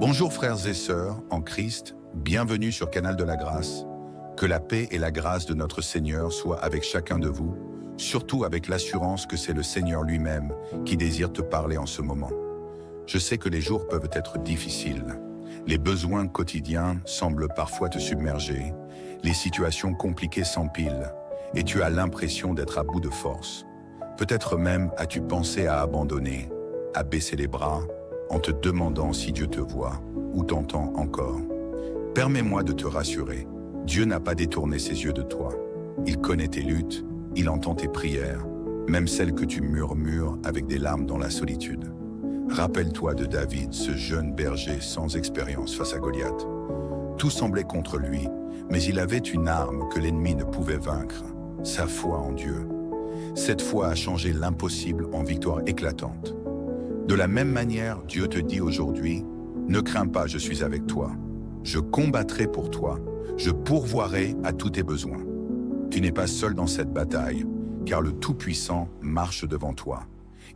Bonjour frères et sœurs en Christ, bienvenue sur Canal de la Grâce. Que la paix et la grâce de notre Seigneur soient avec chacun de vous, surtout avec l'assurance que c'est le Seigneur lui-même qui désire te parler en ce moment. Je sais que les jours peuvent être difficiles. Les besoins quotidiens semblent parfois te submerger, les situations compliquées s'empilent, et tu as l'impression d'être à bout de force. Peut-être même as-tu pensé à abandonner, à baisser les bras, en te demandant si Dieu te voit ou t'entend encore. Permets-moi de te rassurer, Dieu n'a pas détourné ses yeux de toi. Il connaît tes luttes, il entend tes prières, même celles que tu murmures avec des larmes dans la solitude. Rappelle-toi de David, ce jeune berger sans expérience face à Goliath. Tout semblait contre lui, mais il avait une arme que l'ennemi ne pouvait vaincre, sa foi en Dieu. Cette foi a changé l'impossible en victoire éclatante. De la même manière, Dieu te dit aujourd'hui, ne crains pas, je suis avec toi. Je combattrai pour toi, je pourvoirai à tous tes besoins. Tu n'es pas seul dans cette bataille, car le Tout-Puissant marche devant toi.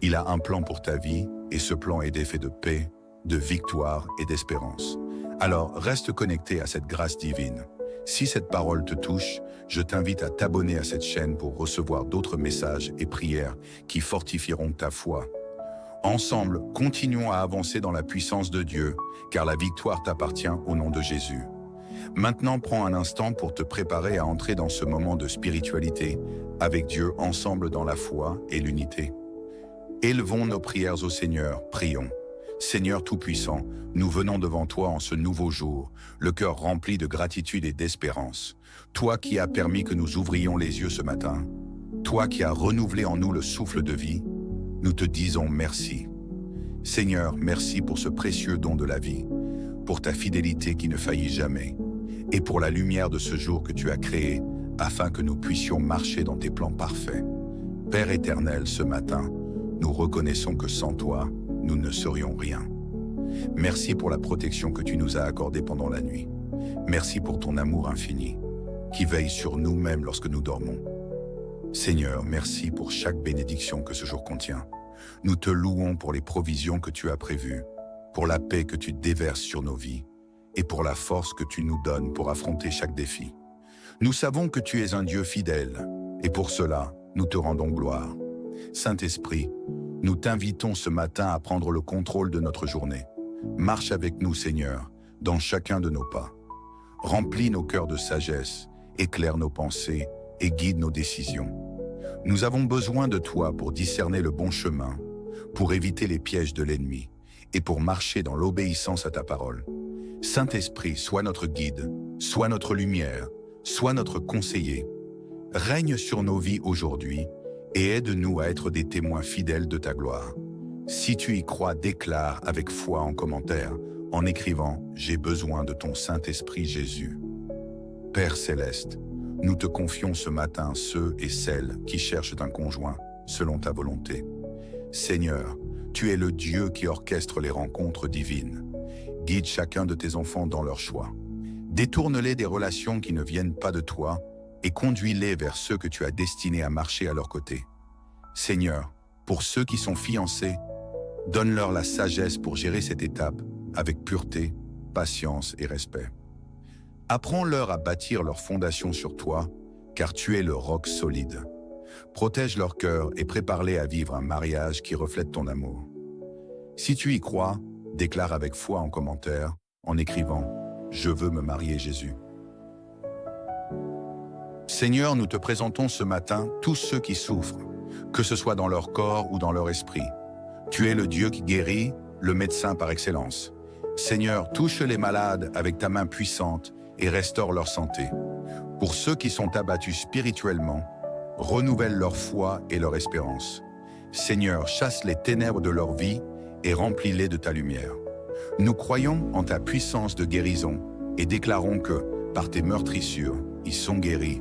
Il a un plan pour ta vie, et ce plan est fait de paix, de victoire et d'espérance. Alors, reste connecté à cette grâce divine. Si cette parole te touche, je t'invite à t'abonner à cette chaîne pour recevoir d'autres messages et prières qui fortifieront ta foi. Ensemble, continuons à avancer dans la puissance de Dieu, car la victoire t'appartient au nom de Jésus. Maintenant, prends un instant pour te préparer à entrer dans ce moment de spiritualité, avec Dieu ensemble dans la foi et l'unité. Élevons nos prières au Seigneur, prions. Seigneur Tout-Puissant, nous venons devant toi en ce nouveau jour, le cœur rempli de gratitude et d'espérance. Toi qui as permis que nous ouvrions les yeux ce matin, toi qui as renouvelé en nous le souffle de vie, nous te disons merci. Seigneur, merci pour ce précieux don de la vie, pour ta fidélité qui ne faillit jamais, et pour la lumière de ce jour que tu as créé, afin que nous puissions marcher dans tes plans parfaits. Père éternel, ce matin, nous reconnaissons que sans toi, nous ne serions rien. Merci pour la protection que tu nous as accordée pendant la nuit. Merci pour ton amour infini, qui veille sur nous-mêmes lorsque nous dormons. Seigneur, merci pour chaque bénédiction que ce jour contient. Nous te louons pour les provisions que tu as prévues, pour la paix que tu déverses sur nos vies, et pour la force que tu nous donnes pour affronter chaque défi. Nous savons que tu es un Dieu fidèle, et pour cela, nous te rendons gloire. Saint-Esprit, nous t'invitons ce matin à prendre le contrôle de notre journée. Marche avec nous, Seigneur, dans chacun de nos pas. Remplis nos cœurs de sagesse, éclaire nos pensées et guide nos décisions. Nous avons besoin de toi pour discerner le bon chemin, pour éviter les pièges de l'ennemi et pour marcher dans l'obéissance à ta parole. Saint-Esprit, sois notre guide, sois notre lumière, sois notre conseiller. Règne sur nos vies aujourd'hui et aide-nous à être des témoins fidèles de ta gloire. Si tu y crois, déclare avec foi en commentaire, en écrivant « J'ai besoin de ton Saint-Esprit Jésus ». Père céleste, nous te confions ce matin ceux et celles qui cherchent un conjoint selon ta volonté. Seigneur, tu es le Dieu qui orchestre les rencontres divines. Guide chacun de tes enfants dans leur choix. Détourne-les des relations qui ne viennent pas de toi et conduis-les vers ceux que tu as destinés à marcher à leur côté. Seigneur, pour ceux qui sont fiancés, donne-leur la sagesse pour gérer cette étape avec pureté, patience et respect. Apprends-leur à bâtir leur fondation sur toi, car tu es le roc solide. Protège leur cœur et prépare-les à vivre un mariage qui reflète ton amour. Si tu y crois, déclare avec foi en commentaire, en écrivant « Je veux me marier Jésus ». Seigneur, nous te présentons ce matin tous ceux qui souffrent, que ce soit dans leur corps ou dans leur esprit. Tu es le Dieu qui guérit, le médecin par excellence. Seigneur, touche les malades avec ta main puissante et restaure leur santé. Pour ceux qui sont abattus spirituellement, renouvelle leur foi et leur espérance. Seigneur, chasse les ténèbres de leur vie et remplis-les de ta lumière. Nous croyons en ta puissance de guérison et déclarons que, par tes meurtrissures, ils sont guéris.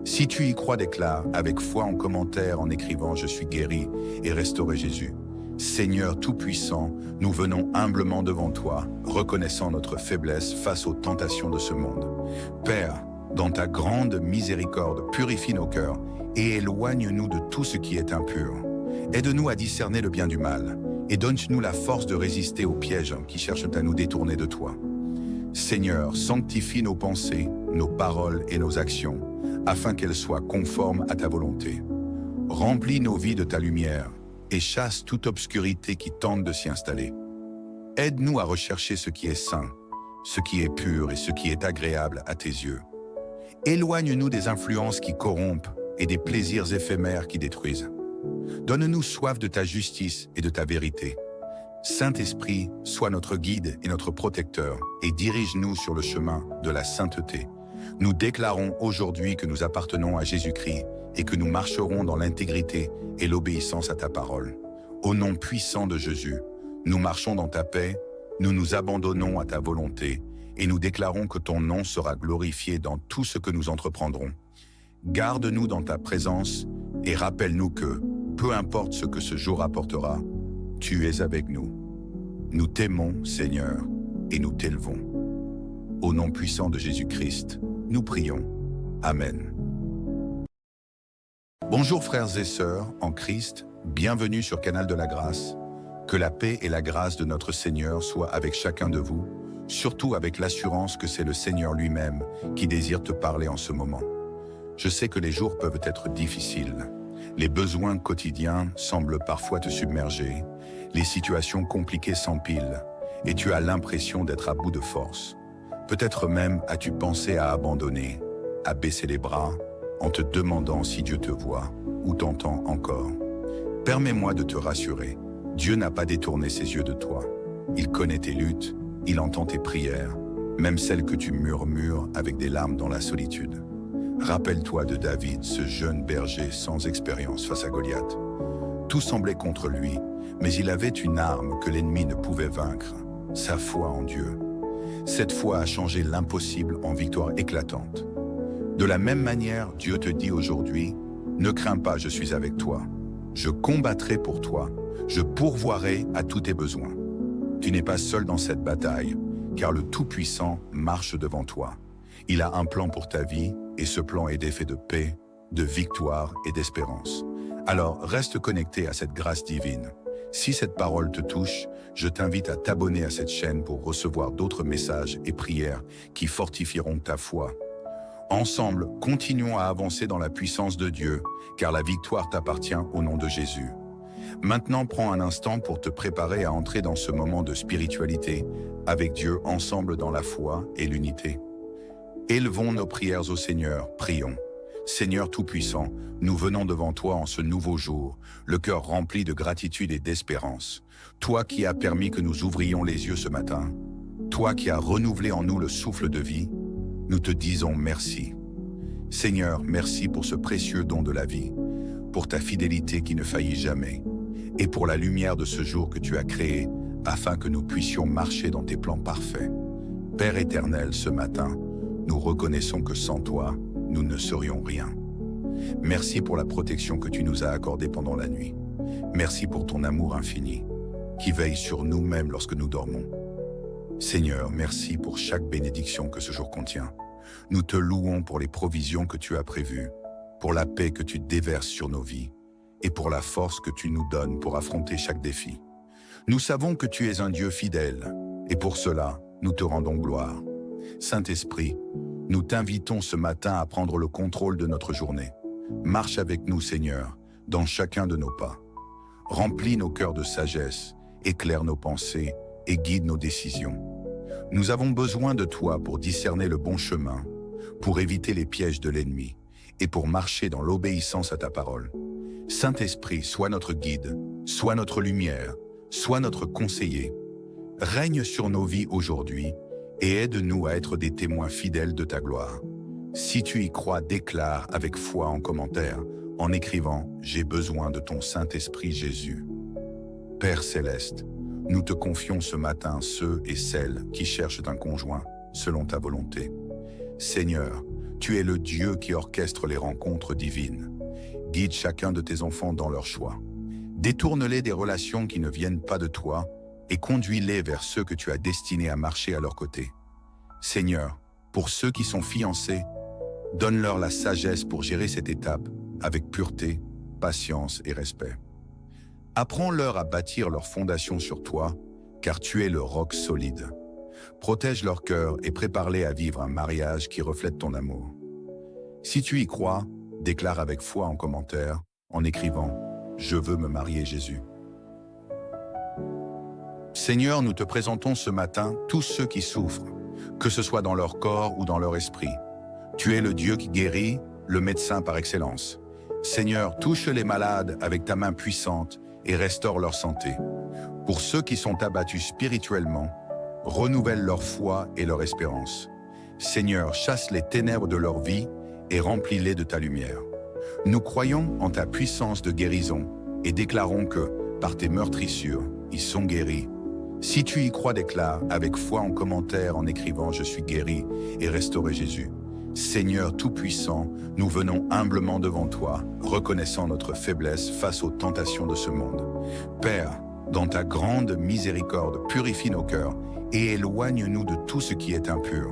Si tu y crois, déclare avec foi en commentaire en écrivant « Je suis guéri et restauré Jésus ». Seigneur Tout-Puissant, nous venons humblement devant toi, reconnaissant notre faiblesse face aux tentations de ce monde. Père, dans ta grande miséricorde, purifie nos cœurs et éloigne-nous de tout ce qui est impur. Aide-nous à discerner le bien du mal et donne-nous la force de résister aux pièges qui cherchent à nous détourner de toi. Seigneur, sanctifie nos pensées, nos paroles et nos actions, afin qu'elles soient conformes à ta volonté. Remplis nos vies de ta lumière et chasse toute obscurité qui tente de s'y installer. Aide-nous à rechercher ce qui est saint, ce qui est pur et ce qui est agréable à tes yeux. Éloigne-nous des influences qui corrompent et des plaisirs éphémères qui détruisent. Donne-nous soif de ta justice et de ta vérité. Saint-Esprit, sois notre guide et notre protecteur et dirige-nous sur le chemin de la sainteté. Nous déclarons aujourd'hui que nous appartenons à Jésus-Christ et que nous marcherons dans l'intégrité et l'obéissance à ta parole. Au nom puissant de Jésus, nous marchons dans ta paix, nous nous abandonnons à ta volonté et nous déclarons que ton nom sera glorifié dans tout ce que nous entreprendrons. Garde-nous dans ta présence et rappelle-nous que, peu importe ce que ce jour apportera, tu es avec nous. Nous t'aimons, Seigneur, et nous t'élevons. Au nom puissant de Jésus-Christ, nous prions. Amen. Bonjour frères et sœurs en Christ, bienvenue sur Canal de la Grâce. Que la paix et la grâce de notre Seigneur soient avec chacun de vous, surtout avec l'assurance que c'est le Seigneur lui-même qui désire te parler en ce moment. Je sais que les jours peuvent être difficiles. Les besoins quotidiens semblent parfois te submerger, les situations compliquées s'empilent, et tu as l'impression d'être à bout de force. Peut-être même as-tu pensé à abandonner, à baisser les bras, en te demandant si Dieu te voit ou t'entend encore. Permets-moi de te rassurer, Dieu n'a pas détourné ses yeux de toi. Il connaît tes luttes, il entend tes prières, même celles que tu murmures avec des larmes dans la solitude. Rappelle-toi de David, ce jeune berger sans expérience face à Goliath. Tout semblait contre lui, mais il avait une arme que l'ennemi ne pouvait vaincre, sa foi en Dieu. Cette foi a changé l'impossible en victoire éclatante. De la même manière, Dieu te dit aujourd'hui, « Ne crains pas, je suis avec toi. Je combattrai pour toi. Je pourvoirai à tous tes besoins. » Tu n'es pas seul dans cette bataille, car le Tout-Puissant marche devant toi. Il a un plan pour ta vie, et ce plan est fait de paix, de victoire et d'espérance. Alors reste connecté à cette grâce divine. Si cette parole te touche, je t'invite à t'abonner à cette chaîne pour recevoir d'autres messages et prières qui fortifieront ta foi. Ensemble, continuons à avancer dans la puissance de Dieu, car la victoire t'appartient au nom de Jésus. Maintenant, prends un instant pour te préparer à entrer dans ce moment de spiritualité, avec Dieu ensemble dans la foi et l'unité. Élevons nos prières au Seigneur, prions. Seigneur Tout-Puissant, nous venons devant toi en ce nouveau jour, le cœur rempli de gratitude et d'espérance. Toi qui as permis que nous ouvrions les yeux ce matin, toi qui as renouvelé en nous le souffle de vie, nous te disons merci. Seigneur, merci pour ce précieux don de la vie, pour ta fidélité qui ne faillit jamais, et pour la lumière de ce jour que tu as créé, afin que nous puissions marcher dans tes plans parfaits. Père éternel, ce matin, nous reconnaissons que sans toi, nous ne serions rien. Merci pour la protection que tu nous as accordée pendant la nuit. Merci pour ton amour infini, qui veille sur nous-mêmes lorsque nous dormons. Seigneur, merci pour chaque bénédiction que ce jour contient. Nous te louons pour les provisions que tu as prévues, pour la paix que tu déverses sur nos vies, et pour la force que tu nous donnes pour affronter chaque défi. Nous savons que tu es un Dieu fidèle, et pour cela, nous te rendons gloire. Saint-Esprit, nous t'invitons ce matin à prendre le contrôle de notre journée. Marche avec nous, Seigneur, dans chacun de nos pas. Remplis nos cœurs de sagesse, éclaire nos pensées et guide nos décisions. Nous avons besoin de toi pour discerner le bon chemin, pour éviter les pièges de l'ennemi et pour marcher dans l'obéissance à ta parole. Saint-Esprit, sois notre guide, sois notre lumière, sois notre conseiller. Règne sur nos vies aujourd'hui et aide-nous à être des témoins fidèles de ta gloire. Si tu y crois, déclare avec foi en commentaire, en écrivant « J'ai besoin de ton Saint-Esprit Jésus ». Père céleste, nous te confions ce matin ceux et celles qui cherchent un conjoint selon ta volonté. Seigneur, tu es le Dieu qui orchestre les rencontres divines. Guide chacun de tes enfants dans leur choix. Détourne-les des relations qui ne viennent pas de toi et conduis-les vers ceux que tu as destinés à marcher à leur côté. Seigneur, pour ceux qui sont fiancés, donne-leur la sagesse pour gérer cette étape avec pureté, patience et respect. Apprends-leur à bâtir leur fondation sur toi, car tu es le roc solide. Protège leur cœur et prépare-les à vivre un mariage qui reflète ton amour. Si tu y crois, déclare avec foi en commentaire, en écrivant « Je veux me marier Jésus ». Seigneur, nous te présentons ce matin tous ceux qui souffrent, que ce soit dans leur corps ou dans leur esprit. Tu es le Dieu qui guérit, le médecin par excellence. Seigneur, touche les malades avec ta main puissante et restaure leur santé. Pour ceux qui sont abattus spirituellement, renouvelle leur foi et leur espérance. Seigneur, chasse les ténèbres de leur vie et remplis-les de ta lumière. Nous croyons en ta puissance de guérison et déclarons que, par tes meurtrissures, ils sont guéris. Si tu y crois, déclare avec foi en commentaire en écrivant « Je suis guéri et restauré Jésus ». Seigneur Tout-Puissant, nous venons humblement devant toi, reconnaissant notre faiblesse face aux tentations de ce monde. Père, dans ta grande miséricorde, purifie nos cœurs et éloigne-nous de tout ce qui est impur.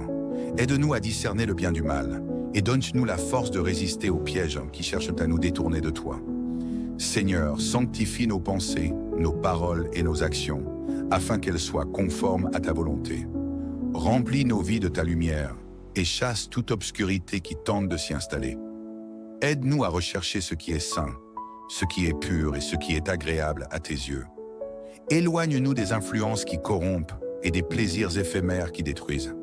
Aide-nous à discerner le bien du mal et donne-nous la force de résister aux pièges qui cherchent à nous détourner de toi. Seigneur, sanctifie nos pensées, nos paroles et nos actions, afin qu'elles soient conformes à ta volonté. Remplis nos vies de ta lumière et chasse toute obscurité qui tente de s'y installer. Aide-nous à rechercher ce qui est saint, ce qui est pur et ce qui est agréable à tes yeux. Éloigne-nous des influences qui corrompent et des plaisirs éphémères qui détruisent.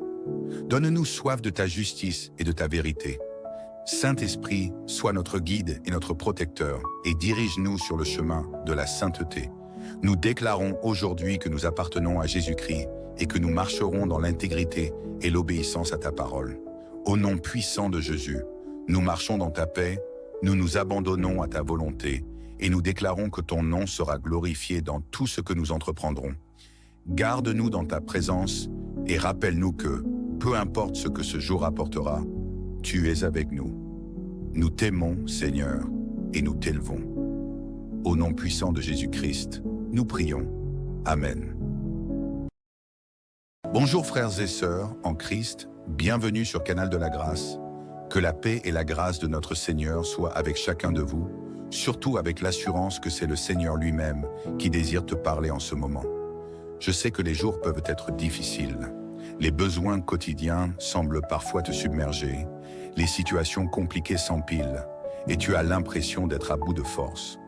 Donne-nous soif de ta justice et de ta vérité. Saint-Esprit, sois notre guide et notre protecteur et dirige-nous sur le chemin de la sainteté. Nous déclarons aujourd'hui que nous appartenons à Jésus-Christ et que nous marcherons dans l'intégrité et l'obéissance à ta parole. Au nom puissant de Jésus, nous marchons dans ta paix, nous nous abandonnons à ta volonté et nous déclarons que ton nom sera glorifié dans tout ce que nous entreprendrons. Garde-nous dans ta présence et rappelle-nous que, peu importe ce que ce jour apportera, tu es avec nous. Nous t'aimons, Seigneur, et nous t'élevons. Au nom puissant de Jésus-Christ, nous prions. Amen. Bonjour frères et sœurs en Christ, bienvenue sur Canal de la Grâce. Que la paix et la grâce de notre Seigneur soient avec chacun de vous, surtout avec l'assurance que c'est le Seigneur lui-même qui désire te parler en ce moment. Je sais que les jours peuvent être difficiles. Les besoins quotidiens semblent parfois te submerger, les situations compliquées s'empilent et tu as l'impression d'être à bout de force.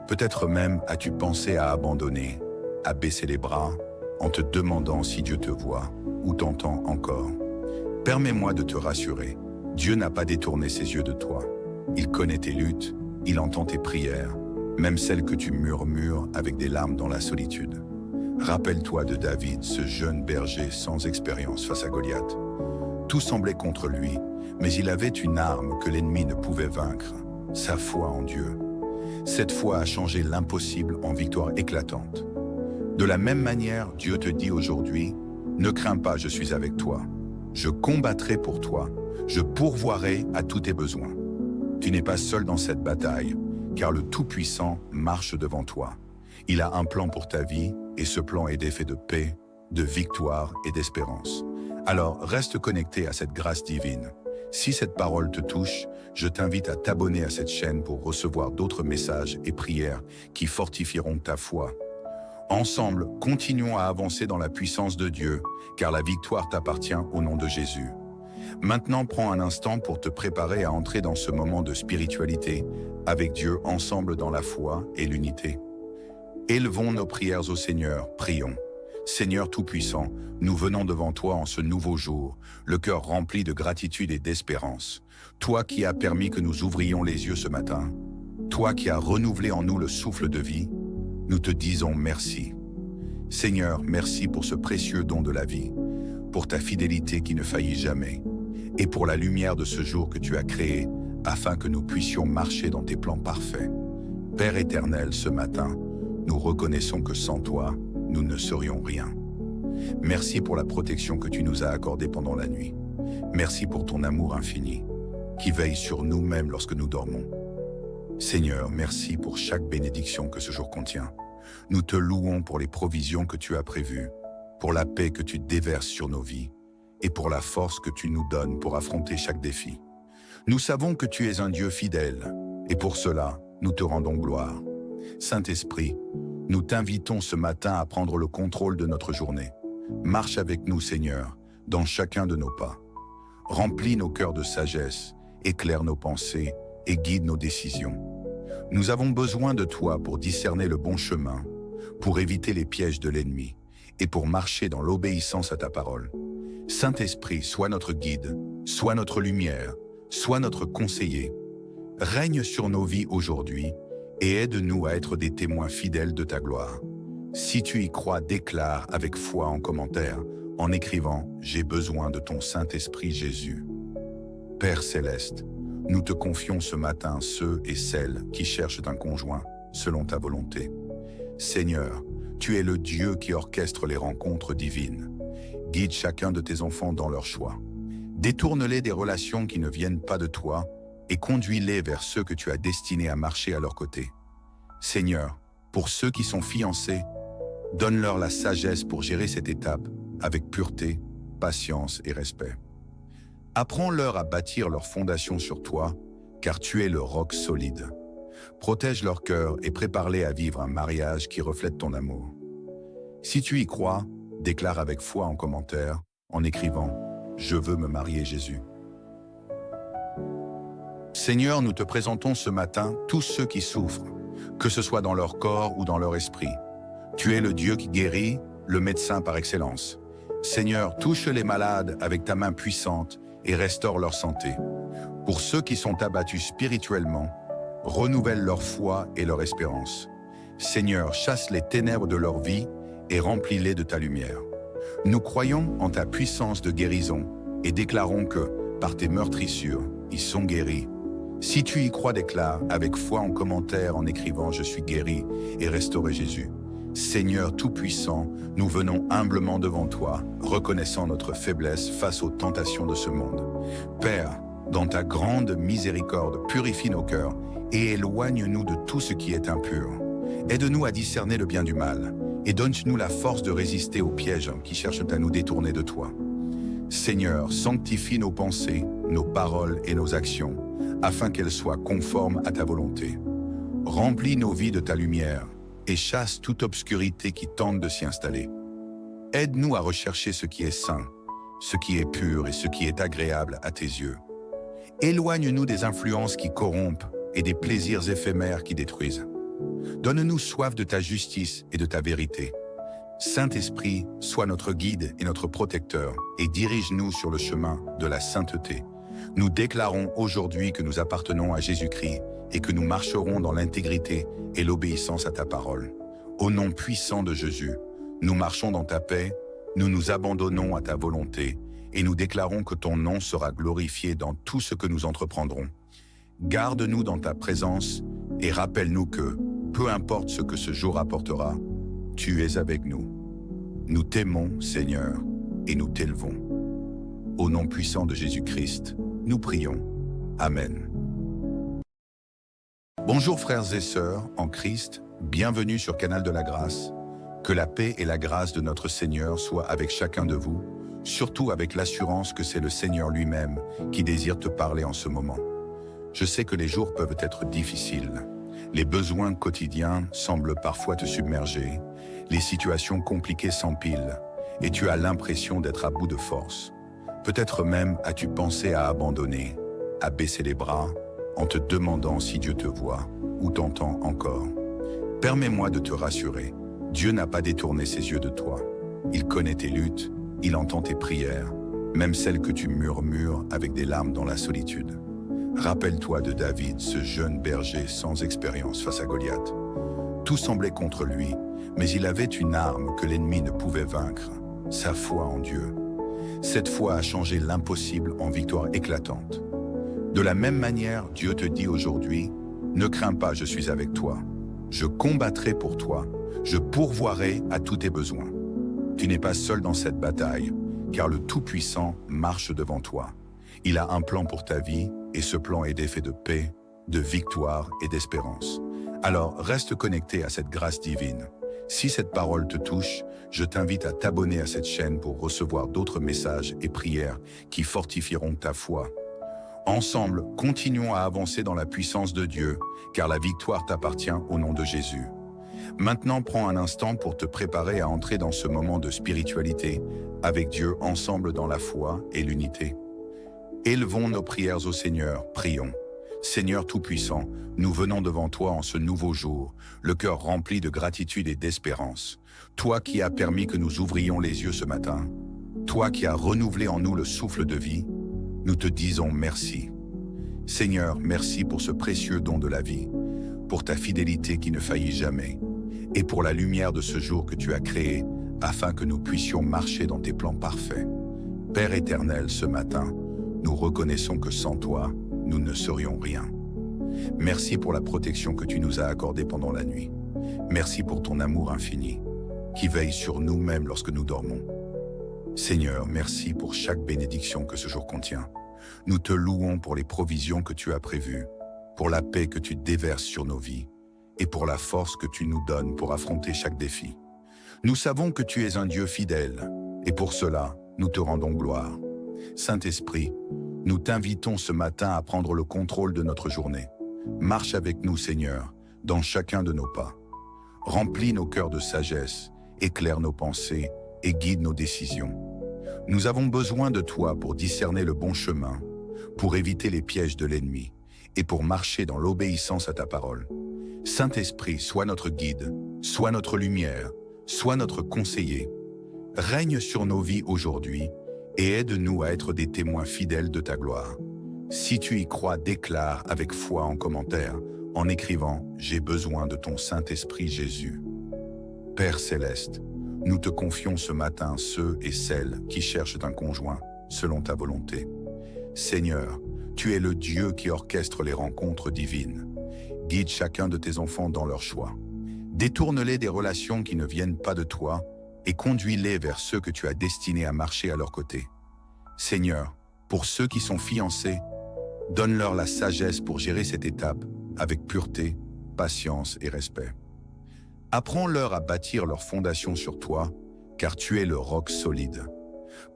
Peut-être même as-tu pensé à abandonner, à baisser les bras, en te demandant si Dieu te voit ou t'entend encore. Permets-moi de te rassurer, Dieu n'a pas détourné ses yeux de toi. Il connaît tes luttes, il entend tes prières, même celles que tu murmures avec des larmes dans la solitude. Rappelle-toi de David, ce jeune berger sans expérience face à Goliath. Tout semblait contre lui, mais il avait une arme que l'ennemi ne pouvait vaincre, sa foi en Dieu. Cette foi a changé l'impossible en victoire éclatante. De la même manière, Dieu te dit aujourd'hui, « Ne crains pas, je suis avec toi. Je combattrai pour toi. Je pourvoirai à tous tes besoins. » Tu n'es pas seul dans cette bataille, car le Tout-Puissant marche devant toi. Il a un plan pour ta vie, et ce plan est fait de paix, de victoire et d'espérance. Alors, reste connecté à cette grâce divine. Si cette parole te touche, je t'invite à t'abonner à cette chaîne pour recevoir d'autres messages et prières qui fortifieront ta foi. Ensemble, continuons à avancer dans la puissance de Dieu, car la victoire t'appartient au nom de Jésus. Maintenant, prends un instant pour te préparer à entrer dans ce moment de spiritualité, avec Dieu ensemble dans la foi et l'unité. Élevons nos prières au Seigneur, prions. Seigneur Tout-Puissant, nous venons devant toi en ce nouveau jour, le cœur rempli de gratitude et d'espérance. Toi qui as permis que nous ouvrions les yeux ce matin, toi qui as renouvelé en nous le souffle de vie, nous te disons merci. Seigneur, merci pour ce précieux don de la vie, pour ta fidélité qui ne faillit jamais, et pour la lumière de ce jour que tu as créé, afin que nous puissions marcher dans tes plans parfaits. Père éternel, ce matin, nous reconnaissons que sans toi, nous ne serions rien. Merci pour la protection que tu nous as accordée pendant la nuit. Merci pour ton amour infini, qui veille sur nous-mêmes lorsque nous dormons. Seigneur, merci pour chaque bénédiction que ce jour contient. Nous te louons pour les provisions que tu as prévues, pour la paix que tu déverses sur nos vies, et pour la force que tu nous donnes pour affronter chaque défi. Nous savons que tu es un Dieu fidèle, et pour cela, nous te rendons gloire. Saint-Esprit, Nous t'invitons ce matin à prendre le contrôle de notre journée. Marche avec nous, Seigneur, dans chacun de nos pas. Remplis nos cœurs de sagesse, éclaire nos pensées et guide nos décisions. Nous avons besoin de toi pour discerner le bon chemin, pour éviter les pièges de l'ennemi et pour marcher dans l'obéissance à ta parole. Saint-Esprit, sois notre guide, sois notre lumière, sois notre conseiller. Règne sur nos vies aujourd'hui et aide-nous à être des témoins fidèles de ta gloire. Si tu y crois, déclare avec foi en commentaire, en écrivant « J'ai besoin de ton Saint-Esprit Jésus ». Père Céleste, nous te confions ce matin ceux et celles qui cherchent un conjoint selon ta volonté. Seigneur, tu es le Dieu qui orchestre les rencontres divines. Guide chacun de tes enfants dans leur choix. Détourne-les des relations qui ne viennent pas de toi et conduis-les vers ceux que tu as destinés à marcher à leur côté. Seigneur, pour ceux qui sont fiancés, donne-leur la sagesse pour gérer cette étape avec pureté, patience et respect. Apprends-leur à bâtir leur fondation sur toi, car tu es le roc solide. Protège leur cœur et prépare-les à vivre un mariage qui reflète ton amour. Si tu y crois, déclare avec foi en commentaire, en écrivant « Je veux me marier Jésus ». Seigneur, nous te présentons ce matin tous ceux qui souffrent, que ce soit dans leur corps ou dans leur esprit. Tu es le Dieu qui guérit, le médecin par excellence. Seigneur, touche les malades avec ta main puissante et restaure leur santé. Pour ceux qui sont abattus spirituellement, renouvelle leur foi et leur espérance. Seigneur, chasse les ténèbres de leur vie et remplis-les de ta lumière. Nous croyons en ta puissance de guérison et déclarons que, par tes meurtrissures, ils sont guéris. Si tu y crois, déclare avec foi en commentaire en écrivant « Je suis guéri et restauré Jésus ». Seigneur Tout-Puissant, nous venons humblement devant toi, reconnaissant notre faiblesse face aux tentations de ce monde. Père, dans ta grande miséricorde, purifie nos cœurs et éloigne-nous de tout ce qui est impur. Aide-nous à discerner le bien du mal et donne-nous la force de résister aux pièges qui cherchent à nous détourner de toi. Seigneur, sanctifie nos pensées, nos paroles et nos actions, afin qu'elles soient conformes à ta volonté. Remplis nos vies de ta lumière et chasse toute obscurité qui tente de s'y installer. Aide-nous à rechercher ce qui est saint, ce qui est pur et ce qui est agréable à tes yeux. Éloigne-nous des influences qui corrompent et des plaisirs éphémères qui détruisent. Donne-nous soif de ta justice et de ta vérité. Saint-Esprit, sois notre guide et notre protecteur et dirige-nous sur le chemin de la sainteté. Nous déclarons aujourd'hui que nous appartenons à Jésus-Christ et que nous marcherons dans l'intégrité et l'obéissance à ta parole. Au nom puissant de Jésus, nous marchons dans ta paix, nous nous abandonnons à ta volonté et nous déclarons que ton nom sera glorifié dans tout ce que nous entreprendrons. Garde-nous dans ta présence et rappelle-nous que, peu importe ce que ce jour apportera, tu es avec nous. Nous t'aimons, Seigneur, et nous t'élevons. Au nom puissant de Jésus-Christ, nous prions. Amen. Bonjour frères et sœurs en Christ, bienvenue sur Canal de la Grâce. Que la paix et la grâce de notre Seigneur soient avec chacun de vous, surtout avec l'assurance que c'est le Seigneur lui-même qui désire te parler en ce moment. Je sais que les jours peuvent être difficiles. Les besoins quotidiens semblent parfois te submerger, les situations compliquées s'empilent et tu as l'impression d'être à bout de force. Peut-être même as-tu pensé à abandonner, à baisser les bras, en te demandant si Dieu te voit ou t'entend encore. Permets-moi de te rassurer, Dieu n'a pas détourné ses yeux de toi. Il connaît tes luttes, il entend tes prières, même celles que tu murmures avec des larmes dans la solitude. Rappelle-toi de David, ce jeune berger sans expérience face à Goliath. Tout semblait contre lui, mais il avait une arme que l'ennemi ne pouvait vaincre, sa foi en Dieu. Cette foi a changé l'impossible en victoire éclatante. De la même manière, Dieu te dit aujourd'hui, « Ne crains pas, je suis avec toi. Je combattrai pour toi, je pourvoirai à tous tes besoins. » Tu n'es pas seul dans cette bataille, car le Tout-Puissant marche devant toi. Il a un plan pour ta vie, et ce plan est fait de paix, de victoire et d'espérance. Alors reste connecté à cette grâce divine. Si cette parole te touche, je t'invite à t'abonner à cette chaîne pour recevoir d'autres messages et prières qui fortifieront ta foi. Ensemble, continuons à avancer dans la puissance de Dieu, car la victoire t'appartient au nom de Jésus. Maintenant, prends un instant pour te préparer à entrer dans ce moment de spiritualité avec Dieu ensemble dans la foi et l'unité. Élevons nos prières au Seigneur, prions. Seigneur Tout-Puissant, nous venons devant toi en ce nouveau jour, le cœur rempli de gratitude et d'espérance. Toi qui as permis que nous ouvrions les yeux ce matin, toi qui as renouvelé en nous le souffle de vie, nous te disons merci. Seigneur, merci pour ce précieux don de la vie, pour ta fidélité qui ne faillit jamais, et pour la lumière de ce jour que tu as créé, afin que nous puissions marcher dans tes plans parfaits. Père éternel, ce matin, nous reconnaissons que sans toi, nous ne serions rien. Merci pour la protection que tu nous as accordée pendant la nuit. Merci pour ton amour infini, qui veille sur nous-mêmes lorsque nous dormons. Seigneur, merci pour chaque bénédiction que ce jour contient. Nous te louons pour les provisions que tu as prévues, pour la paix que tu déverses sur nos vies, et pour la force que tu nous donnes pour affronter chaque défi. Nous savons que tu es un Dieu fidèle, et pour cela, nous te rendons gloire. Saint-Esprit, nous t'invitons ce matin à prendre le contrôle de notre journée. Marche avec nous, Seigneur, dans chacun de nos pas. Remplis nos cœurs de sagesse, éclaire nos pensées et guide nos décisions. Nous avons besoin de toi pour discerner le bon chemin, pour éviter les pièges de l'ennemi et pour marcher dans l'obéissance à ta parole. Saint-Esprit, sois notre guide, sois notre lumière, sois notre conseiller. Règne sur nos vies aujourd'hui et aide-nous à être des témoins fidèles de ta gloire. Si tu y crois, déclare avec foi en commentaire, en écrivant « J'ai besoin de ton Saint-Esprit Jésus ». Père céleste, nous te confions ce matin ceux et celles qui cherchent un conjoint selon ta volonté. Seigneur, tu es le Dieu qui orchestre les rencontres divines. Guide chacun de tes enfants dans leur choix. Détourne-les des relations qui ne viennent pas de toi et conduis-les vers ceux que tu as destinés à marcher à leur côté. Seigneur, pour ceux qui sont fiancés, donne-leur la sagesse pour gérer cette étape avec pureté, patience et respect. Apprends-leur à bâtir leur fondation sur toi, car tu es le roc solide.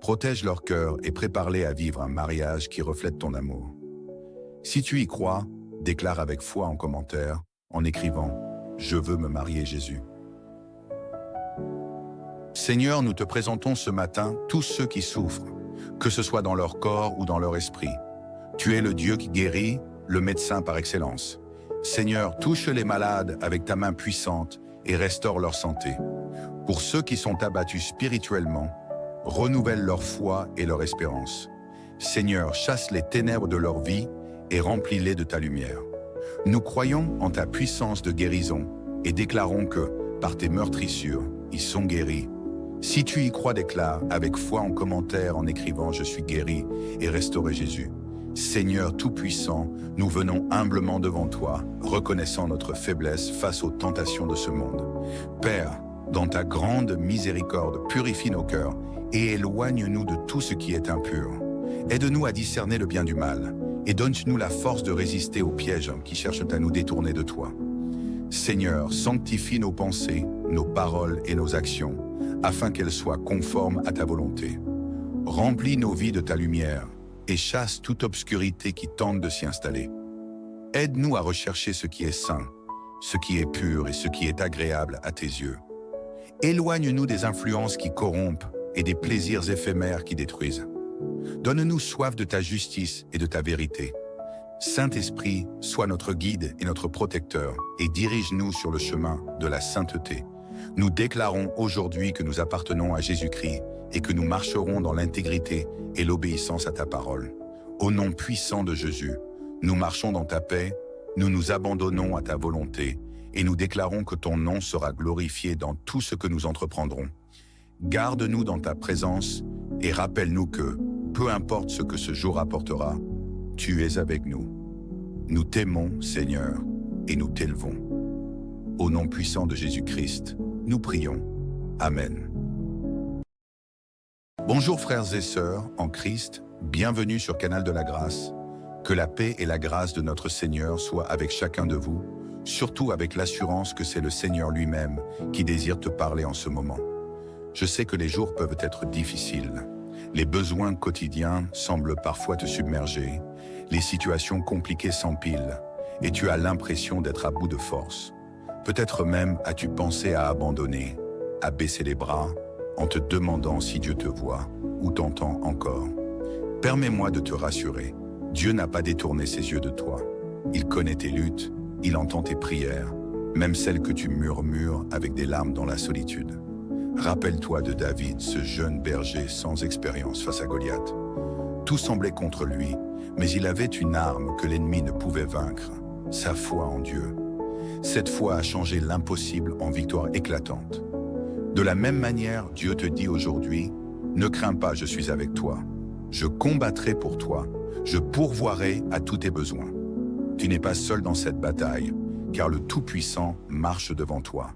Protège leur cœur et prépare-les à vivre un mariage qui reflète ton amour. Si tu y crois, déclare avec foi en commentaire, en écrivant « Je veux me marier Jésus ». Seigneur, nous te présentons ce matin tous ceux qui souffrent, que ce soit dans leur corps ou dans leur esprit. Tu es le Dieu qui guérit, le médecin par excellence. Seigneur, touche les malades avec ta main puissante et restaure leur santé. Pour ceux qui sont abattus spirituellement, renouvelle leur foi et leur espérance. Seigneur, chasse les ténèbres de leur vie et remplis-les de ta lumière. Nous croyons en ta puissance de guérison et déclarons que, par tes meurtrissures, ils sont guéris. Si tu y crois, déclare avec foi en commentaire en écrivant « Je suis guéri et restauré Jésus ». Seigneur Tout-Puissant, nous venons humblement devant toi, reconnaissant notre faiblesse face aux tentations de ce monde. Père, dans ta grande miséricorde, purifie nos cœurs et éloigne-nous de tout ce qui est impur. Aide-nous à discerner le bien du mal et donne-nous la force de résister aux pièges qui cherchent à nous détourner de toi. Seigneur, sanctifie nos pensées, nos paroles et nos actions, afin qu'elles soient conformes à ta volonté. Remplis nos vies de ta lumière et chasse toute obscurité qui tente de s'y installer. Aide-nous à rechercher ce qui est saint, ce qui est pur et ce qui est agréable à tes yeux. Éloigne-nous des influences qui corrompent et des plaisirs éphémères qui détruisent. Donne-nous soif de ta justice et de ta vérité. Saint-Esprit, sois notre guide et notre protecteur et dirige-nous sur le chemin de la sainteté. Nous déclarons aujourd'hui que nous appartenons à Jésus-Christ et que nous marcherons dans l'intégrité et l'obéissance à ta parole. Au nom puissant de Jésus, nous marchons dans ta paix, nous nous abandonnons à ta volonté et nous déclarons que ton nom sera glorifié dans tout ce que nous entreprendrons. Garde-nous dans ta présence et rappelle-nous que, peu importe ce que ce jour apportera, tu es avec nous. Nous t'aimons, Seigneur, et nous t'élevons. Au nom puissant de Jésus-Christ, nous prions. Amen. Bonjour frères et sœurs en Christ, bienvenue sur Canal de la Grâce. Que la paix et la grâce de notre Seigneur soient avec chacun de vous, surtout avec l'assurance que c'est le Seigneur lui-même qui désire te parler en ce moment. Je sais que les jours peuvent être difficiles. Les besoins quotidiens semblent parfois te submerger, les situations compliquées s'empilent et tu as l'impression d'être à bout de force. Peut-être même as-tu pensé à abandonner, à baisser les bras, en te demandant si Dieu te voit ou t'entend encore. Permets-moi de te rassurer, Dieu n'a pas détourné ses yeux de toi. Il connaît tes luttes, il entend tes prières, même celles que tu murmures avec des larmes dans la solitude. Rappelle-toi de David, ce jeune berger sans expérience face à Goliath. Tout semblait contre lui, mais il avait une arme que l'ennemi ne pouvait vaincre, sa foi en Dieu. Cette foi a changé l'impossible en victoire éclatante. De la même manière, Dieu te dit aujourd'hui, « Ne crains pas, je suis avec toi. Je combattrai pour toi. Je pourvoirai à tous tes besoins. » Tu n'es pas seul dans cette bataille, car le Tout-Puissant marche devant toi.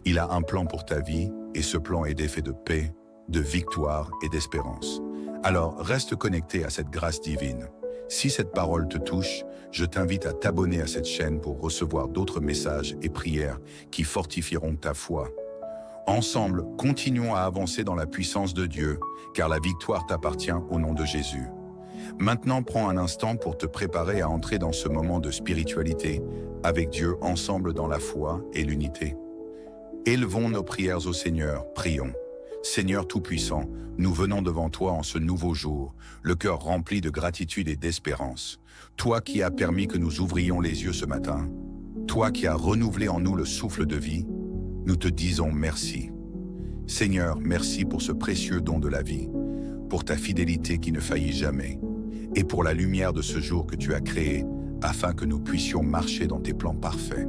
Il a un plan pour ta vie, et ce plan est fait de paix, de victoire et d'espérance. Alors reste connecté à cette grâce divine. Si cette parole te touche, je t'invite à t'abonner à cette chaîne pour recevoir d'autres messages et prières qui fortifieront ta foi. Ensemble, continuons à avancer dans la puissance de Dieu, car la victoire t'appartient au nom de Jésus. Maintenant, prends un instant pour te préparer à entrer dans ce moment de spiritualité, avec Dieu ensemble dans la foi et l'unité. Élevons nos prières au Seigneur, prions. Seigneur Tout-Puissant, nous venons devant toi en ce nouveau jour, le cœur rempli de gratitude et d'espérance. Toi qui as permis que nous ouvrions les yeux ce matin, toi qui as renouvelé en nous le souffle de vie, nous te disons merci. Seigneur, merci pour ce précieux don de la vie, pour ta fidélité qui ne faillit jamais, et pour la lumière de ce jour que tu as créé, afin que nous puissions marcher dans tes plans parfaits.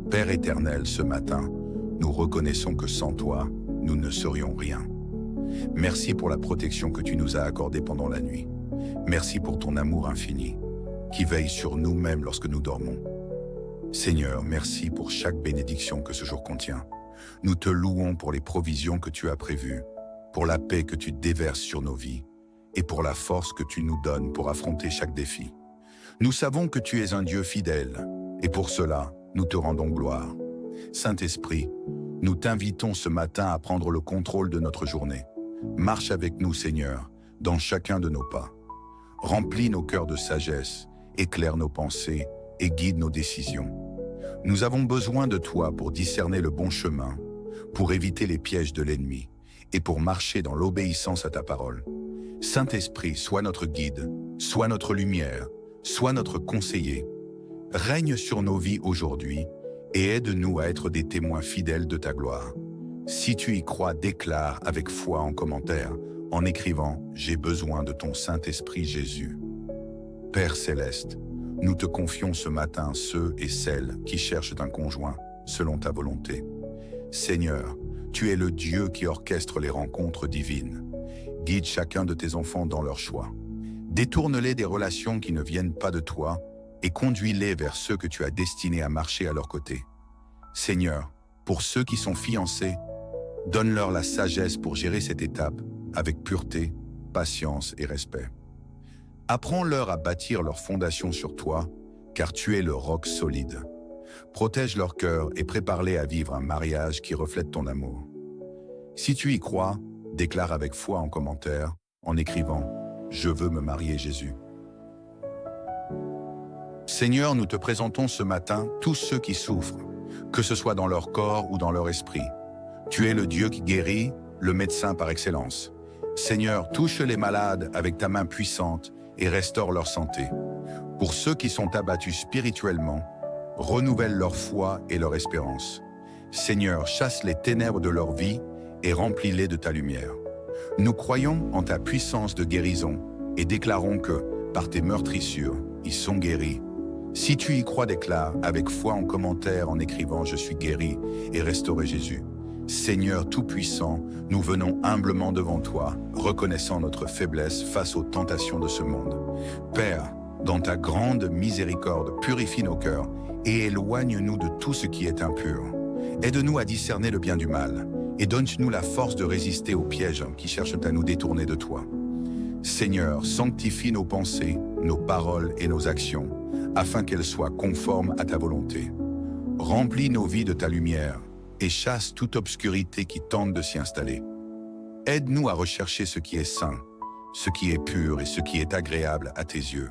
Père éternel, ce matin, nous reconnaissons que sans toi, nous ne serions rien. Merci pour la protection que tu nous as accordée pendant la nuit. Merci pour ton amour infini, qui veille sur nous-mêmes lorsque nous dormons. Seigneur, merci pour chaque bénédiction que ce jour contient. Nous te louons pour les provisions que tu as prévues, pour la paix que tu déverses sur nos vies, et pour la force que tu nous donnes pour affronter chaque défi. Nous savons que tu es un Dieu fidèle, et pour cela, nous te rendons gloire. Saint-Esprit, nous t'invitons ce matin à prendre le contrôle de notre journée. Marche avec nous, Seigneur, dans chacun de nos pas. Remplis nos cœurs de sagesse, éclaire nos pensées et guide nos décisions. Nous avons besoin de toi pour discerner le bon chemin, pour éviter les pièges de l'ennemi et pour marcher dans l'obéissance à ta parole. Saint-Esprit, sois notre guide, sois notre lumière, sois notre conseiller. Règne sur nos vies aujourd'hui et aide-nous à être des témoins fidèles de ta gloire. Si tu y crois, déclare avec foi en commentaire, en écrivant « J'ai besoin de ton Saint-Esprit Jésus ». Père céleste, nous te confions ce matin ceux et celles qui cherchent un conjoint selon ta volonté. Seigneur, tu es le Dieu qui orchestre les rencontres divines. Guide chacun de tes enfants dans leur choix. Détourne-les des relations qui ne viennent pas de toi et conduis-les vers ceux que tu as destinés à marcher à leur côté. Seigneur, pour ceux qui sont fiancés, donne-leur la sagesse pour gérer cette étape avec pureté, patience et respect. Apprends-leur à bâtir leur fondation sur toi, car tu es le roc solide. Protège leur cœur et prépare-les à vivre un mariage qui reflète ton amour. Si tu y crois, déclare avec foi en commentaire, en écrivant « Je veux me marier Jésus ». Seigneur, nous te présentons ce matin tous ceux qui souffrent, que ce soit dans leur corps ou dans leur esprit. Tu es le Dieu qui guérit, le médecin par excellence. Seigneur, touche les malades avec ta main puissante et restaure leur santé. Pour ceux qui sont abattus spirituellement, renouvelle leur foi et leur espérance. Seigneur, chasse les ténèbres de leur vie et remplis-les de ta lumière. Nous croyons en ta puissance de guérison et déclarons que, par tes meurtrissures, ils sont guéris. Si tu y crois, déclare avec foi en commentaire en écrivant « Je suis guéri et restauré Jésus ». Seigneur Tout-Puissant, nous venons humblement devant toi, reconnaissant notre faiblesse face aux tentations de ce monde. Père, dans ta grande miséricorde, purifie nos cœurs et éloigne-nous de tout ce qui est impur. Aide-nous à discerner le bien du mal et donne-nous la force de résister aux pièges qui cherchent à nous détourner de toi. Seigneur, sanctifie nos pensées, nos paroles et nos actions, afin qu'elles soient conformes à ta volonté. Remplis nos vies de ta lumière et chasse toute obscurité qui tente de s'y installer. Aide-nous à rechercher ce qui est saint, ce qui est pur et ce qui est agréable à tes yeux.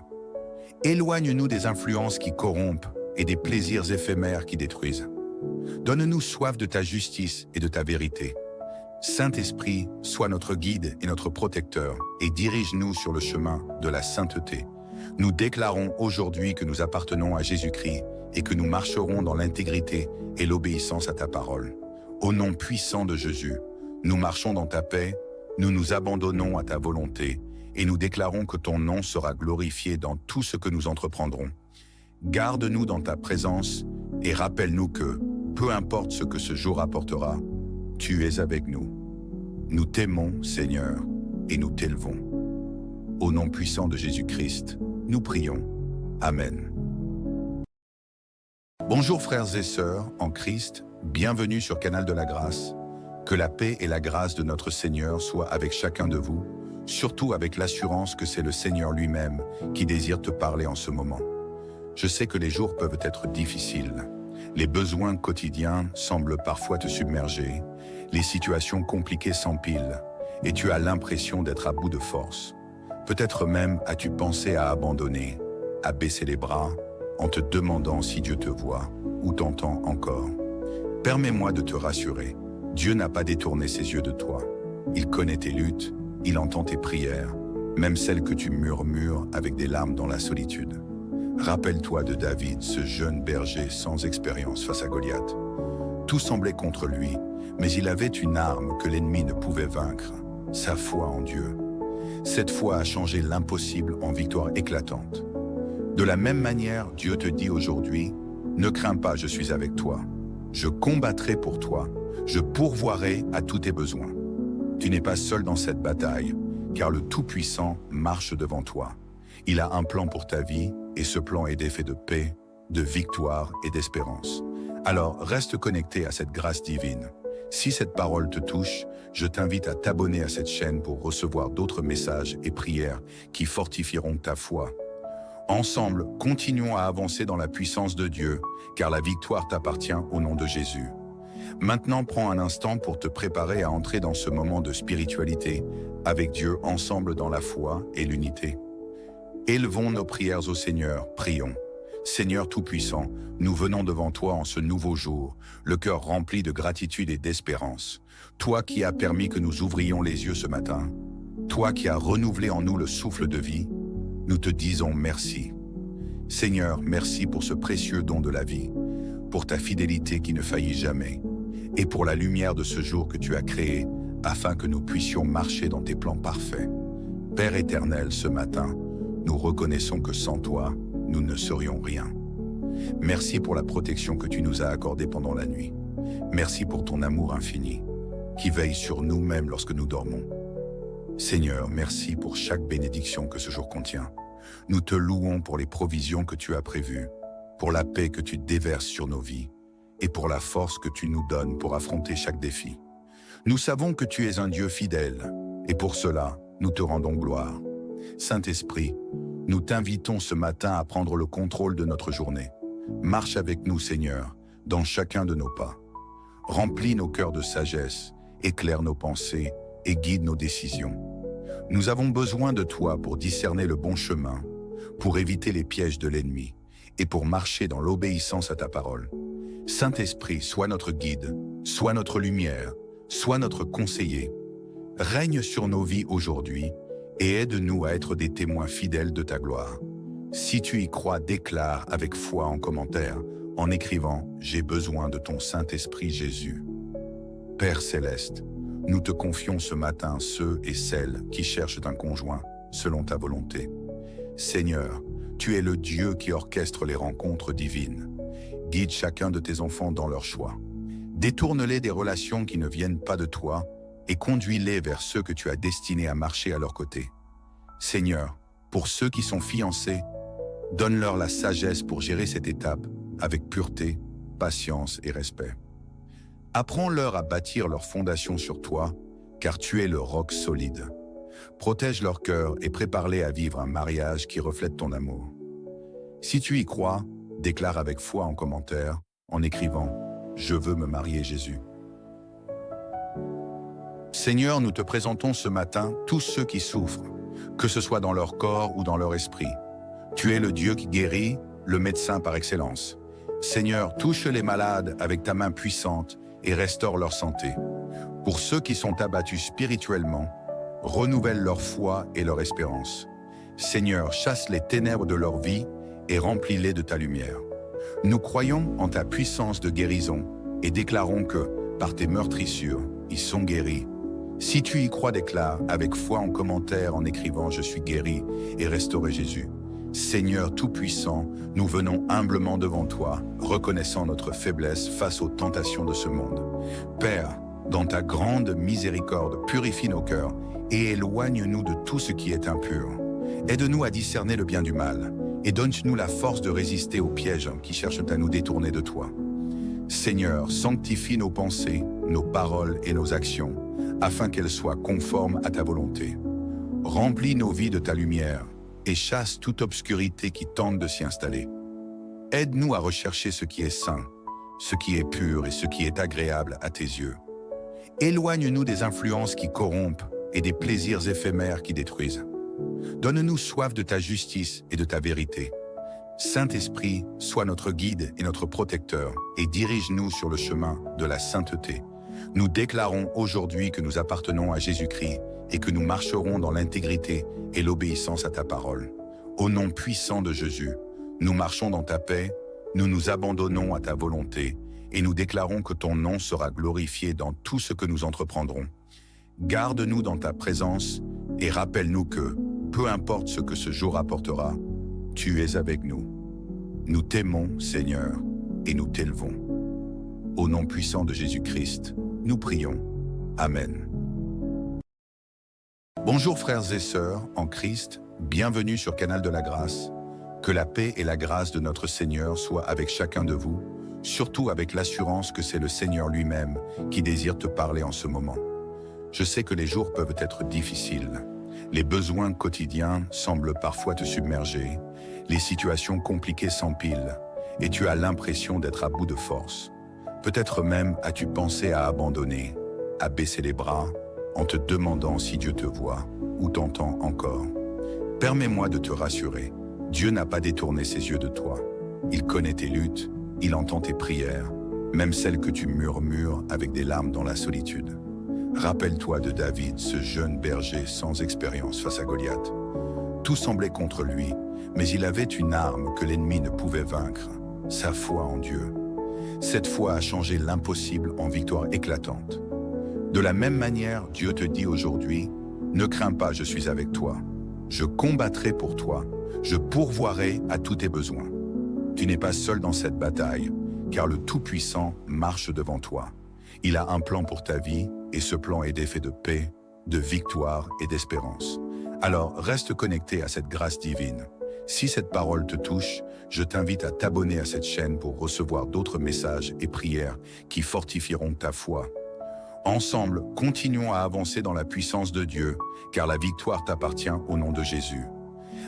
Éloigne-nous des influences qui corrompent et des plaisirs éphémères qui détruisent. Donne-nous soif de ta justice et de ta vérité. Saint-Esprit, sois notre guide et notre protecteur et dirige-nous sur le chemin de la sainteté. Nous déclarons aujourd'hui que nous appartenons à Jésus-Christ et que nous marcherons dans l'intégrité et l'obéissance à ta parole. Au nom puissant de Jésus, nous marchons dans ta paix, nous nous abandonnons à ta volonté et nous déclarons que ton nom sera glorifié dans tout ce que nous entreprendrons. Garde-nous dans ta présence et rappelle-nous que, peu importe ce que ce jour apportera, tu es avec nous. Nous t'aimons, Seigneur, et nous t'élevons. Au nom puissant de Jésus-Christ, nous prions. Amen. Bonjour frères et sœurs en Christ, bienvenue sur Canal de la Grâce. Que la paix et la grâce de notre Seigneur soient avec chacun de vous, surtout avec l'assurance que c'est le Seigneur lui-même qui désire te parler en ce moment. Je sais que les jours peuvent être difficiles. Les besoins quotidiens semblent parfois te submerger, les situations compliquées s'empilent et tu as l'impression d'être à bout de force. Peut-être même as-tu pensé à abandonner, à baisser les bras, en te demandant si Dieu te voit ou t'entend encore. Permets-moi de te rassurer, Dieu n'a pas détourné ses yeux de toi. Il connaît tes luttes, il entend tes prières, même celles que tu murmures avec des larmes dans la solitude. Rappelle-toi de David, ce jeune berger sans expérience face à Goliath. Tout semblait contre lui, mais il avait une arme que l'ennemi ne pouvait vaincre, sa foi en Dieu. Cette foi a changé l'impossible en victoire éclatante. De la même manière, Dieu te dit aujourd'hui, « Ne crains pas, je suis avec toi. Je combattrai pour toi. Je pourvoirai à tous tes besoins. » Tu n'es pas seul dans cette bataille, car le Tout-Puissant marche devant toi. Il a un plan pour ta vie, et ce plan est fait de paix, de victoire et d'espérance. Alors, reste connecté à cette grâce divine. Si cette parole te touche, je t'invite à t'abonner à cette chaîne pour recevoir d'autres messages et prières qui fortifieront ta foi. Ensemble, continuons à avancer dans la puissance de Dieu, car la victoire t'appartient au nom de Jésus. Maintenant, prends un instant pour te préparer à entrer dans ce moment de spiritualité, avec Dieu ensemble dans la foi et l'unité. Élevons nos prières au Seigneur, prions. Seigneur Tout-Puissant, nous venons devant toi en ce nouveau jour, le cœur rempli de gratitude et d'espérance. Toi qui as permis que nous ouvrions les yeux ce matin, toi qui as renouvelé en nous le souffle de vie, nous te disons merci. Seigneur, merci pour ce précieux don de la vie, pour ta fidélité qui ne faillit jamais, et pour la lumière de ce jour que tu as créé, afin que nous puissions marcher dans tes plans parfaits. Père éternel, ce matin, nous reconnaissons que sans toi, nous ne serions rien. Merci pour la protection que tu nous as accordée pendant la nuit. Merci pour ton amour infini, qui veille sur nous-mêmes lorsque nous dormons. Seigneur, merci pour chaque bénédiction que ce jour contient. Nous te louons pour les provisions que tu as prévues, pour la paix que tu déverses sur nos vies, et pour la force que tu nous donnes pour affronter chaque défi. Nous savons que tu es un Dieu fidèle, et pour cela, nous te rendons gloire. Saint-Esprit, nous t'invitons ce matin à prendre le contrôle de notre journée. Marche avec nous, Seigneur, dans chacun de nos pas. Remplis nos cœurs de sagesse, éclaire nos pensées et guide nos décisions. Nous avons besoin de toi pour discerner le bon chemin, pour éviter les pièges de l'ennemi et pour marcher dans l'obéissance à ta parole. Saint-Esprit, sois notre guide, sois notre lumière, sois notre conseiller. Règne sur nos vies aujourd'hui et aide-nous à être des témoins fidèles de ta gloire. Si tu y crois, déclare avec foi en commentaire, en écrivant « J'ai besoin de ton Saint-Esprit Jésus ». Père Céleste, nous te confions ce matin ceux et celles qui cherchent un conjoint selon ta volonté. Seigneur, tu es le Dieu qui orchestre les rencontres divines. Guide chacun de tes enfants dans leur choix. Détourne-les des relations qui ne viennent pas de toi et conduis-les vers ceux que tu as destinés à marcher à leur côté. Seigneur, pour ceux qui sont fiancés, donne-leur la sagesse pour gérer cette étape avec pureté, patience et respect. Apprends-leur à bâtir leur fondation sur toi, car tu es le roc solide. Protège leur cœur et prépare-les à vivre un mariage qui reflète ton amour. Si tu y crois, déclare avec foi en commentaire, en écrivant « Je veux me marier Jésus ». Seigneur, nous te présentons ce matin tous ceux qui souffrent, que ce soit dans leur corps ou dans leur esprit. Tu es le Dieu qui guérit, le médecin par excellence. Seigneur, touche les malades avec ta main puissante et restaure leur santé. Pour ceux qui sont abattus spirituellement, renouvelle leur foi et leur espérance. Seigneur, chasse les ténèbres de leur vie et remplis-les de ta lumière. Nous croyons en ta puissance de guérison et déclarons que, par tes meurtrissures, ils sont guéris. Si tu y crois, déclare avec foi en commentaire en écrivant « Je suis guéri et restauré Jésus ». Seigneur Tout-Puissant, nous venons humblement devant toi, reconnaissant notre faiblesse face aux tentations de ce monde. Père, dans ta grande miséricorde, purifie nos cœurs et éloigne-nous de tout ce qui est impur. Aide-nous à discerner le bien du mal et donne-nous la force de résister aux pièges qui cherchent à nous détourner de toi. Seigneur, sanctifie nos pensées, nos paroles et nos actions, afin qu'elles soient conformes à ta volonté. Remplis nos vies de ta lumière et chasse toute obscurité qui tente de s'y installer. Aide-nous à rechercher ce qui est saint, ce qui est pur et ce qui est agréable à tes yeux. Éloigne-nous des influences qui corrompent et des plaisirs éphémères qui détruisent. Donne-nous soif de ta justice et de ta vérité. Saint-Esprit, sois notre guide et notre protecteur et dirige-nous sur le chemin de la sainteté. Nous déclarons aujourd'hui que nous appartenons à Jésus-Christ et que nous marcherons dans l'intégrité et l'obéissance à ta parole. Au nom puissant de Jésus, nous marchons dans ta paix, nous nous abandonnons à ta volonté et nous déclarons que ton nom sera glorifié dans tout ce que nous entreprendrons. Garde-nous dans ta présence et rappelle-nous que, peu importe ce que ce jour apportera, tu es avec nous. Nous t'aimons, Seigneur, et nous t'élevons. Au nom puissant de Jésus-Christ, nous prions. Amen. Bonjour frères et sœurs en Christ, bienvenue sur Canal de la Grâce. Que la paix et la grâce de notre Seigneur soient avec chacun de vous, surtout avec l'assurance que c'est le Seigneur lui-même qui désire te parler en ce moment. Je sais que les jours peuvent être difficiles. Les besoins quotidiens semblent parfois te submerger, les situations compliquées s'empilent et tu as l'impression d'être à bout de force. Peut-être même as-tu pensé à abandonner, à baisser les bras, en te demandant si Dieu te voit ou t'entend encore. Permets-moi de te rassurer, Dieu n'a pas détourné ses yeux de toi. Il connaît tes luttes, il entend tes prières, même celles que tu murmures avec des larmes dans la solitude. Rappelle-toi de David, ce jeune berger sans expérience face à Goliath. Tout semblait contre lui, mais il avait une arme que l'ennemi ne pouvait vaincre, sa foi en Dieu. Cette foi a changé l'impossible en victoire éclatante. De la même manière, Dieu te dit aujourd'hui, « Ne crains pas, je suis avec toi. Je combattrai pour toi. Je pourvoirai à tous tes besoins. » Tu n'es pas seul dans cette bataille, car le Tout-Puissant marche devant toi. Il a un plan pour ta vie, et ce plan est fait de paix, de victoire et d'espérance. Alors, reste connecté à cette grâce divine. Si cette parole te touche, je t'invite à t'abonner à cette chaîne pour recevoir d'autres messages et prières qui fortifieront ta foi. Ensemble, continuons à avancer dans la puissance de Dieu, car la victoire t'appartient au nom de Jésus.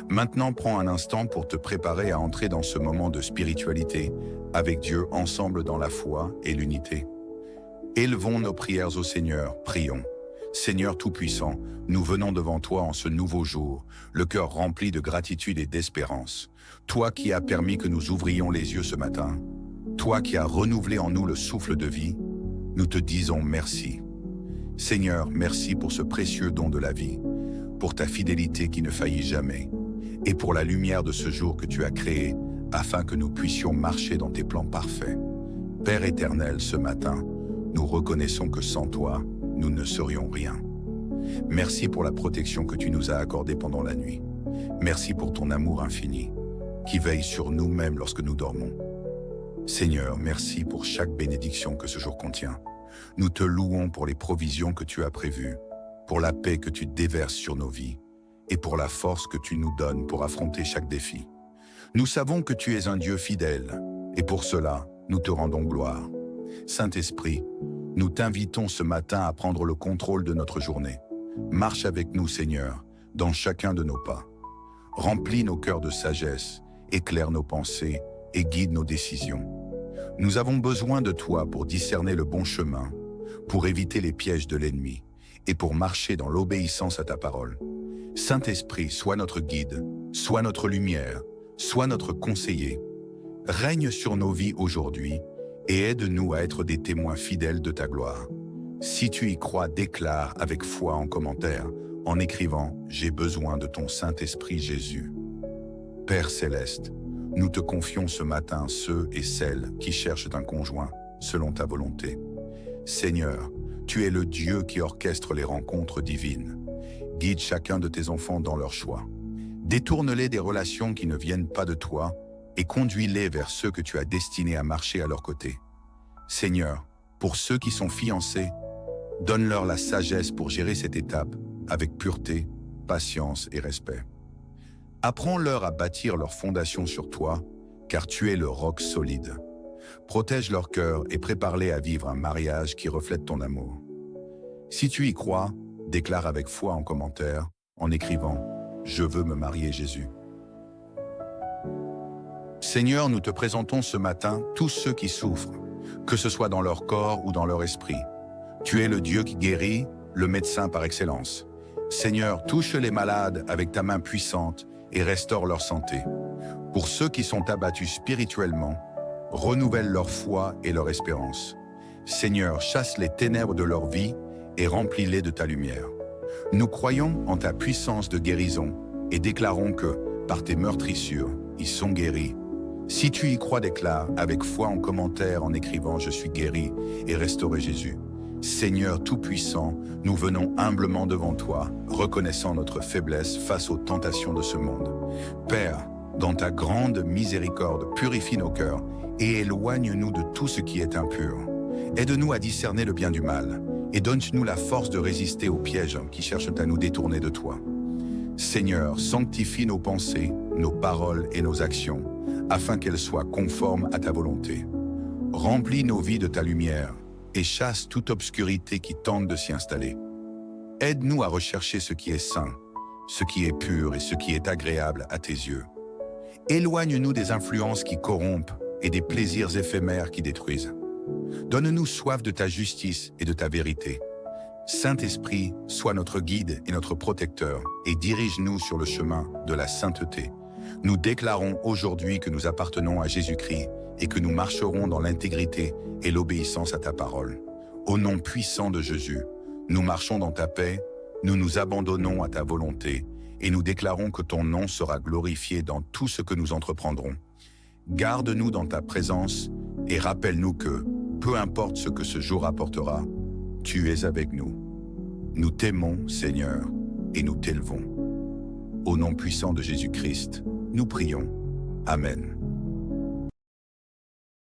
Maintenant, prends un instant pour te préparer à entrer dans ce moment de spiritualité, avec Dieu ensemble dans la foi et l'unité. Élevons nos prières au Seigneur, prions. Seigneur Tout-Puissant, nous venons devant toi en ce nouveau jour, le cœur rempli de gratitude et d'espérance. Toi qui as permis que nous ouvrions les yeux ce matin, toi qui as renouvelé en nous le souffle de vie, nous te disons merci. Seigneur, merci pour ce précieux don de la vie, pour ta fidélité qui ne faillit jamais, et pour la lumière de ce jour que tu as créé, afin que nous puissions marcher dans tes plans parfaits. Père éternel, ce matin, nous reconnaissons que sans toi, nous ne serions rien. Merci pour la protection que tu nous as accordée pendant la nuit. Merci pour ton amour infini, qui veille sur nous-mêmes lorsque nous dormons. Seigneur, merci pour chaque bénédiction que ce jour contient. Nous te louons pour les provisions que tu as prévues, pour la paix que tu déverses sur nos vies, et pour la force que tu nous donnes pour affronter chaque défi. Nous savons que tu es un Dieu fidèle, et pour cela, nous te rendons gloire. Saint-Esprit, nous t'invitons ce matin à prendre le contrôle de notre journée. Marche avec nous, Seigneur, dans chacun de nos pas. Remplis nos cœurs de sagesse, éclaire nos pensées et guide nos décisions. Nous avons besoin de toi pour discerner le bon chemin, pour éviter les pièges de l'ennemi et pour marcher dans l'obéissance à ta parole. Saint-Esprit, sois notre guide, sois notre lumière, sois notre conseiller. Règne sur nos vies aujourd'hui et aide-nous à être des témoins fidèles de ta gloire. Si tu y crois, déclare avec foi en commentaire, en écrivant « J'ai besoin de ton Saint-Esprit Jésus ». Père céleste, nous te confions ce matin ceux et celles qui cherchent un conjoint selon ta volonté. Seigneur, tu es le Dieu qui orchestre les rencontres divines. Guide chacun de tes enfants dans leur choix. Détourne-les des relations qui ne viennent pas de toi et conduis-les vers ceux que tu as destinés à marcher à leur côté. Seigneur, pour ceux qui sont fiancés, donne-leur la sagesse pour gérer cette étape avec pureté, patience et respect. Apprends-leur à bâtir leur fondation sur toi, car tu es le roc solide. Protège leur cœur et prépare-les à vivre un mariage qui reflète ton amour. Si tu y crois, déclare avec foi en commentaire, en écrivant « Je veux me marier Jésus ». Seigneur, nous te présentons ce matin tous ceux qui souffrent, que ce soit dans leur corps ou dans leur esprit. Tu es le Dieu qui guérit, le médecin par excellence. Seigneur, touche les malades avec ta main puissante et restaure leur santé. Pour ceux qui sont abattus spirituellement, renouvelle leur foi et leur espérance. Seigneur, chasse les ténèbres de leur vie et remplis-les de ta lumière. Nous croyons en ta puissance de guérison et déclarons que, par tes meurtrissures, ils sont guéris. Si tu y crois, déclare avec foi en commentaire en écrivant « Je suis guéri et restauré Jésus ». Seigneur Tout-Puissant, nous venons humblement devant toi, reconnaissant notre faiblesse face aux tentations de ce monde. Père, dans ta grande miséricorde, purifie nos cœurs et éloigne-nous de tout ce qui est impur. Aide-nous à discerner le bien du mal et donne-nous la force de résister aux pièges qui cherchent à nous détourner de toi. Seigneur, sanctifie nos pensées, nos paroles et nos actions, afin qu'elles soient conformes à ta volonté. Remplis nos vies de ta lumière et chasse toute obscurité qui tente de s'y installer. Aide-nous à rechercher ce qui est saint, ce qui est pur et ce qui est agréable à tes yeux. Éloigne-nous des influences qui corrompent et des plaisirs éphémères qui détruisent. Donne-nous soif de ta justice et de ta vérité. Saint-Esprit, sois notre guide et notre protecteur et dirige-nous sur le chemin de la sainteté. Nous déclarons aujourd'hui que nous appartenons à Jésus-Christ et que nous marcherons dans l'intégrité et l'obéissance à ta parole. Au nom puissant de Jésus, nous marchons dans ta paix, nous nous abandonnons à ta volonté et nous déclarons que ton nom sera glorifié dans tout ce que nous entreprendrons. Garde-nous dans ta présence et rappelle-nous que, peu importe ce que ce jour apportera, tu es avec nous. Nous t'aimons, Seigneur, et nous t'élevons. Au nom puissant de Jésus-Christ, nous prions. Amen.